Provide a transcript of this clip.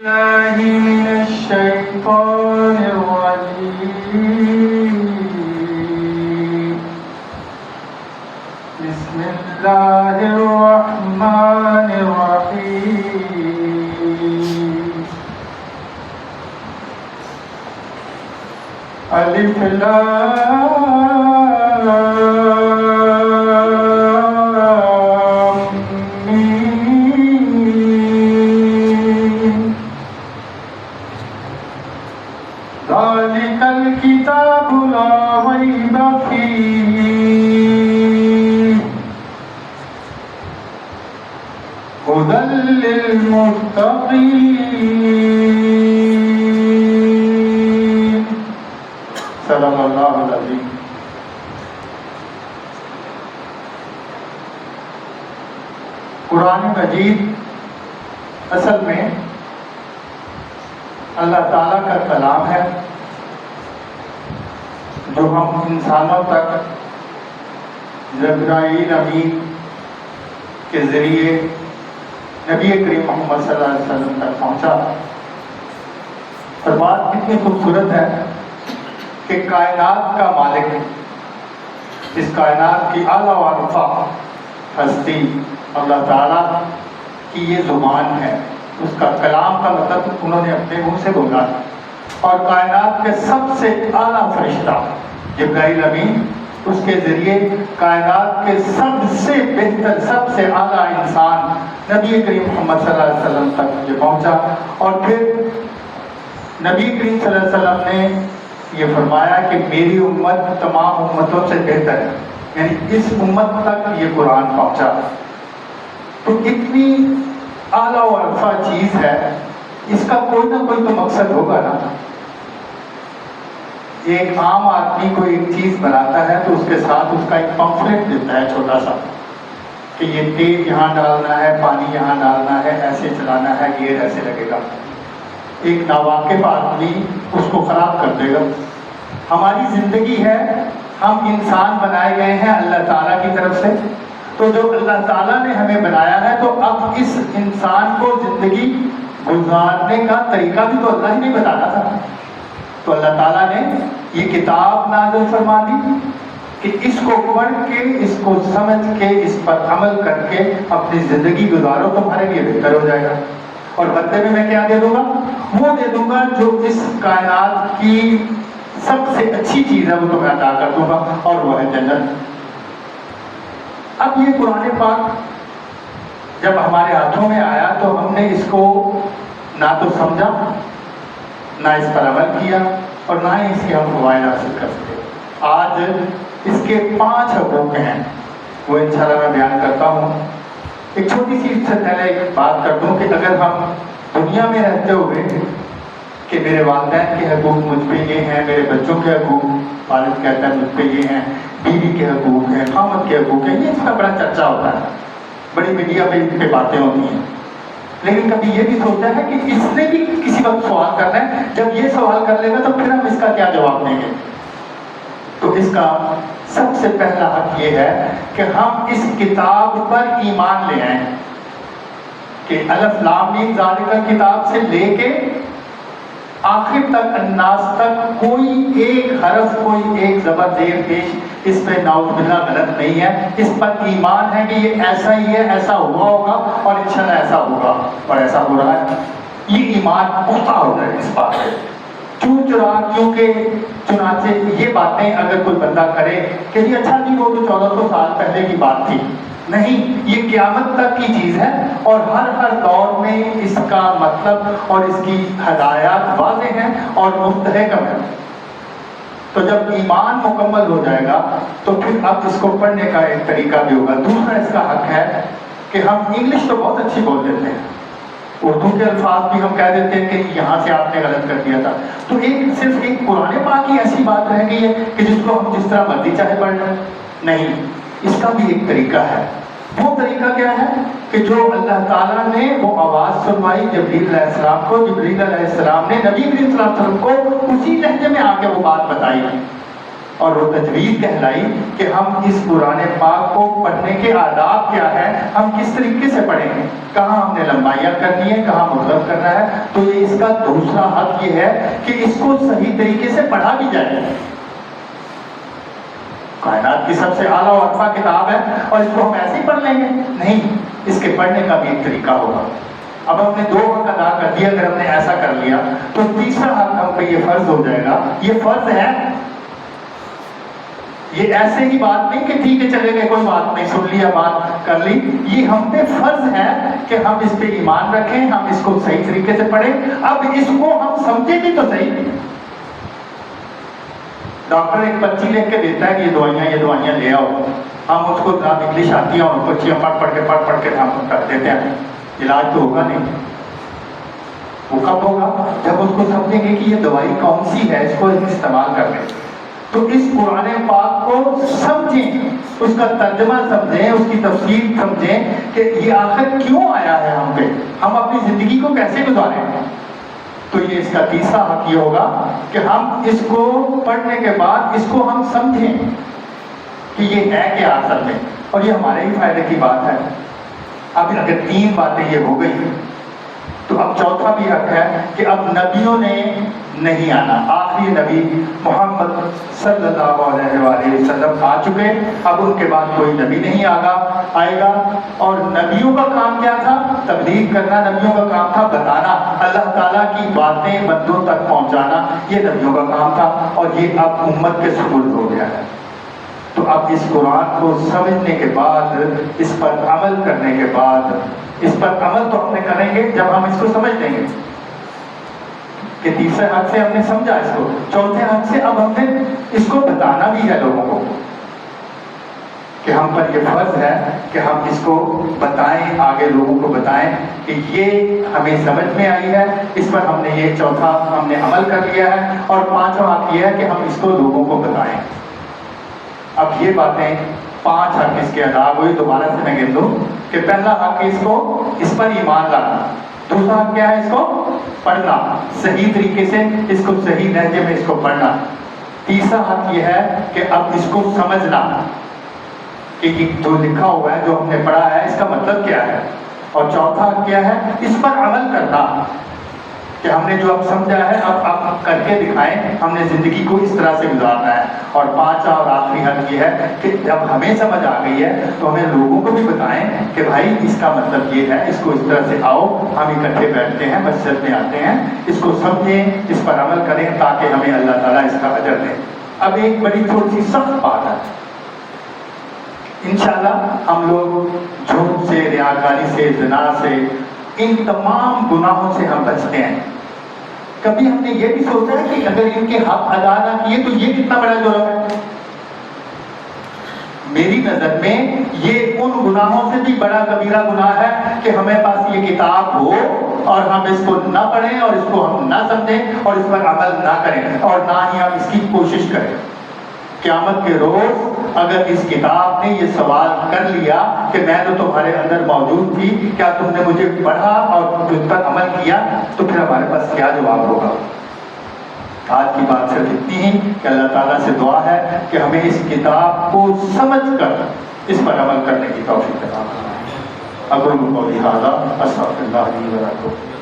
الله من الشيطان الرجيم. بسم الله الرحمن الرحيم. ألف لام ميم. ذلك الكتاب لا ريب فيه هدى للمتقين. صدق اللہ العظیم. قرآن مجید اصل میں اللہ تعالیٰ کا کلام ہے جو ہم انسانوں تک جبرائیل امین کے ذریعے نبی کریم محمد صلی اللہ علیہ وسلم تک پہنچا. اور بات اتنی خوبصورت ہے کہ کائنات کا مالک، اس کائنات کی اعلیٰ و ارفع ہستی اللہ تعالیٰ کی یہ زبان ہے. اس کا کلام کا مطلب انہوں نے اپنے منہ سے بولا. اور کائنات کے سب سے اعلیٰ فرشتہ جبرائیل امین، اس کے ذریعے کائنات کے سب سے بہتر، سب سے اعلیٰ انسان نبی کریم محمد صلی اللہ علیہ وسلم تک یہ پہنچا. اور پھر نبی کریم صلی اللہ علیہ وسلم نے یہ فرمایا کہ میری امت تمام امتوں سے بہتر ہے، یعنی اس امت تک یہ قرآن پہنچا. تو اتنی اعلیٰ و ارفع چیز ہے، اس کا کوئی نہ کوئی تو مقصد ہوگا نا. ایک عام آدمی کوئی ایک چیز بناتا ہے تو اس کے ساتھ اس کا ایک پمفلٹ دیتا ہے چھوٹا سا کہ یہ تیل یہاں ڈالنا ہے، پانی یہاں ڈالنا ہے، ایسے چلانا ہے، گیئر ایسے لگے گا. ایک ناواقف آدمی اس کو خراب کر دے گا. ہماری زندگی ہے، ہم انسان بنائے گئے ہیں اللہ تعالیٰ کی طرف سے. تو جو اللہ تعالیٰ نے ہمیں بنایا ہے تو اب اس انسان کو زندگی گزارنے کا طریقہ بھی تو اللہ ہی نے بتانا تھا. تو اللہ تعالیٰ نے یہ کتاب نازل فرما دی کہ اس کو پڑھ کے، اس کو سمجھ کے، اس پر عمل کر کے اپنی زندگی گزارو، تمہارے لیے بہتر ہو جائے گا. اور بدلے میں کیا دے دوں گا؟ وہ دے دوں گا جو اس کائنات کی سب سے اچھی چیز ہے، وہ تمہیں عطا کر دوں گا، اور وہ ہے جنت. اب یہ قرآن پاک جب ہمارے ہاتھوں میں آیا تو ہم نے اس کو نہ تو سمجھا، نہ اس پر عمل کیا، اور نہ ہی اس کے ہم فوائد حاصل کر سکے. آج اس کے 5 حقوق ہیں، وہ انشاءاللہ میں بیان کرتا ہوں. ایک چھوٹی سی سے پہلے ایک بات کر دوں کہ اگر ہم دنیا میں رہتے ہوئے کہ میرے والدین کے حقوق مجھ پہ یہ ہیں، میرے بچوں کے حقوق والد کہتا ہے مجھ پہ یہ ہیں، بیوی کے حقوق ہیں، خامد کے حقوق ہیں، یہ اس کا بڑا چرچا ہوتا ہے، بڑی میڈیا پہ ان پہ باتیں ہوتی ہیں. لیکن کبھی یہ بھی سوچتا ہے کہ اس نے بھی کسی وقت سوال کرنا ہے. جب یہ سوال کر لے گا تو پھر ہم اس کا کیا جواب دیں گے؟ تو اس کا سب سے پہلا حق یہ ہے کہ ہم اس کتاب پر ایمان لے آئیں کہ الف لام میم ذالک کتاب سے لے کے آخر تک الناس تک کوئی ایک حرف، کوئی ایک زبر زیر پیش اس پہ نعوذ باللہ غلط نہیں ہے. اس پر ایمان ہے کہ یہ ایسا ہی ہے، ایسا ہوا ہوگا اور انشاءاللہ ایسا ہوگا اور ایسا ہو رہا ہے. یہ ایمان پختہ ہو رہا ہے اس بات پہ. کیونکہ چنانچہ یہ باتیں اگر کوئی بندہ کرے کہ یہ اچھا نہیں، وہ تو 1400 سال پہلے کی بات تھی، نہیں، یہ قیامت تک کی چیز ہے. اور ہر دور میں اس کا مطلب اور اس کی ہدایات واضح ہیں اور مستحکم ہیں. تو جب ایمان مکمل ہو جائے گا تو پھر اب اس کو پڑھنے کا ایک طریقہ بھی ہوگا. دوسرا اس کا حق ہے کہ ہم انگلش تو بہت اچھی بول دیتے ہیں، اردو کے الفاظ بھی ہم کہہ دیتے ہیں کہ یہاں سے آپ نے غلط کر دیا تھا. تو صرف ایک قرآن پاک کی ایسی بات رہ گئی ہے کہ جس کو ہم جس طرح مرضی چاہے پڑھ لیں؟ نہیں، اس کا بھی ایک طریقہ ہے. وہ طریقہ کیا ہے کہ جو اللہ تعالیٰ نے وہ آواز سنوائی جبریل علیہ السلام کو، جبریل علیہ السلام نے نبی کریم صلی اللہ علیہ وسلم کو اسی لہجے میں آ کے وہ بات بتائی. اور وہ تجوید کہلائی کہ ہم اس قرآن پاک کو پڑھنے کے آداب کیا ہے، ہم کس طریقے سے پڑھیں گے، کہاں ہم نے لمبائیاں کرنی ہے، کہاں مطلب کرنا ہے. تو یہ اس کا دوسرا حق یہ ہے کہ اس کو صحیح طریقے سے پڑھا بھی جائے. کائنات کی سب سے اعلیٰ و ارفع کتاب ہے اور اس کو ہم ایسے ہی پڑھ لیں گے؟ نہیں، اس کے پڑھنے کا بھی ایک طریقہ ہوگا. اب ہم نے 2 حق ادا کر دیا، اگر ہم نے ایسا کر لیا تو تیسرا حق ہم پہ یہ فرض ہو جائے گا. یہ فرض ہے، یہ ایسے ہی بات نہیں کہ ٹھیک ہے چلے گئے کوئی بات نہیں، سن لیا بات کر لی. یہ ہم پہ فرض ہے کہ ہم اس پہ ایمان رکھیں، ہم اس کو صحیح طریقے سے پڑھیں. اب اس کو ہم سمجھیں بھی تو صحیح. ڈاکٹر ایک پرچی لکھ کے دیتا ہے کہ یہ دوائیاں لے آؤ، ہم اس کو انگلش آتی ہیں اور پرچیاں پڑھ کے ہم رکھ دیتے ہیں. علاج تو ہوگا نہیں. وہ کب ہوگا؟ جب اس کو سمجھیں گے کہ یہ دوائی کون سی ہے، اس کو استعمال کر لیں. تو اس قرآن پاک کو سمجھیں، اس کا ترجمہ سمجھیں، اس کی تفسیر سمجھیں کہ یہ آخر کیوں آیا ہے ہم پہ، ہم اپنی زندگی کو کیسے گزاریں. تو یہ اس کا تیسرا حق یہ ہوگا کہ ہم اس کو پڑھنے کے بعد اس کو ہم سمجھیں کہ یہ ہے کیا اصل میں، اور یہ ہمارے ہی فائدے کی بات ہے. اب اگر 3 باتیں یہ ہو گئی تو اب چوتھا بھی حق ہے کہ اب نبیوں نے نہیں آنا. آخری نبی محمد صلی اللہ علیہ وآلہ وسلم آ چکے، اب ان کے بعد کوئی نبی نہیں آئے گا. اور نبیوں کا کام کیا تھا؟ تبلیغ کرنا. نبیوں کا کام تھا بتانا، اللہ تعالیٰ کی باتیں بندوں تک پہنچانا، یہ نبیوں کا کام تھا. اور یہ اب امت کے سپرد ہو گیا ہے. تو اب اس قرآن کو سمجھنے کے بعد، اس پر عمل کرنے کے بعد، اس پر عمل تو ہم نے کریں گے جب ہم اس کو سمجھ لیں گے کہ تیسرے حق سے ہم نے سمجھا اس کو، چوتھے حق سے اب ہم نے اس کو بتانا بھی ہے لوگوں کو کہ ہم پر یہ فرض ہے کہ ہم اس کو بتائیں، آگے لوگوں کو بتائیں کہ یہ ہمیں سمجھ میں آئی ہے، اس پر ہم نے یہ چوتھا ہم نے عمل کر لیا ہے. اور پانچواں حق یہ ہے کہ ہم اس کو لوگوں کو بتائیں. اب یہ باتیں 5 حق اس کے ادا ہوئی. دوبارہ سے میں گن دوں کہ پہلا حق اس پر ایمان لانا. دوسرا حق کیا ہے؟ اس کو پڑھنا صحیح طریقے سے، اس کو صحیح لہجے میں اس کو پڑھنا. تیسرا حق یہ ہے کہ اب اس کو سمجھنا کہ یہ جو لکھا ہوا ہے، جو ہم نے پڑھا ہے، اس کا مطلب کیا ہے. اور چوتھا حق کیا ہے؟ اس پر عمل کرنا کہ ہم نے جو اب سمجھا ہے اب کر کے دکھائیں، ہم نے زندگی کو اس طرح سے گزارنا ہے. اور پانچواں اور آخری حق یہ ہے کہ جب ہمیں سمجھ آ گئی ہے تو ہمیں لوگوں کو بھی بتائیں کہ بھائی اس کا مطلب یہ ہے، اس کو اس طرح سے آؤ، ہم اکٹھے بیٹھتے ہیں، مسجد میں آتے ہیں، اس کو سمجھیں، اس پر عمل کریں تاکہ ہمیں اللہ تعالیٰ اس کا اجر دے. اب ایک بڑی تھوڑی سی سخت بات ہے، انشاءاللہ ہم لوگ جھوٹ سے، ریاکاری سے، زنا سے، ان تمام گناہوں سے ہم بچتے ہیں. کبھی ہم نے یہ بھی سوچا ہے کہ اگر ان کے حق ادا نہ کیے تو یہ کتنا بڑا جرم ہے؟ میری نظر میں یہ ان گناہوں سے بھی بڑا کبیرہ گناہ ہے کہ ہمیں پاس یہ کتاب ہو اور ہم اس کو نہ پڑھیں اور اس کو ہم نہ سمجھیں اور اس پر عمل نہ کریں اور نہ ہی ہم اس کی کوشش کریں. قیامت کے روز اگر اس کتاب نے یہ سوال کر لیا کہ میں تو تمہارے اندر موجود تھی، کیا تم نے مجھے پڑھا اور اس پر عمل کیا، تو پھر ہمارے پاس کیا جواب ہوگا؟ آج کی بات صرف اتنی ہی کہ اللہ تعالیٰ سے دعا ہے کہ ہمیں اس کتاب کو سمجھ کر اس پر عمل کرنے کی توفیق عطا فرمائے. اقول قولی ھذا استغفر اللہ لی و لکم.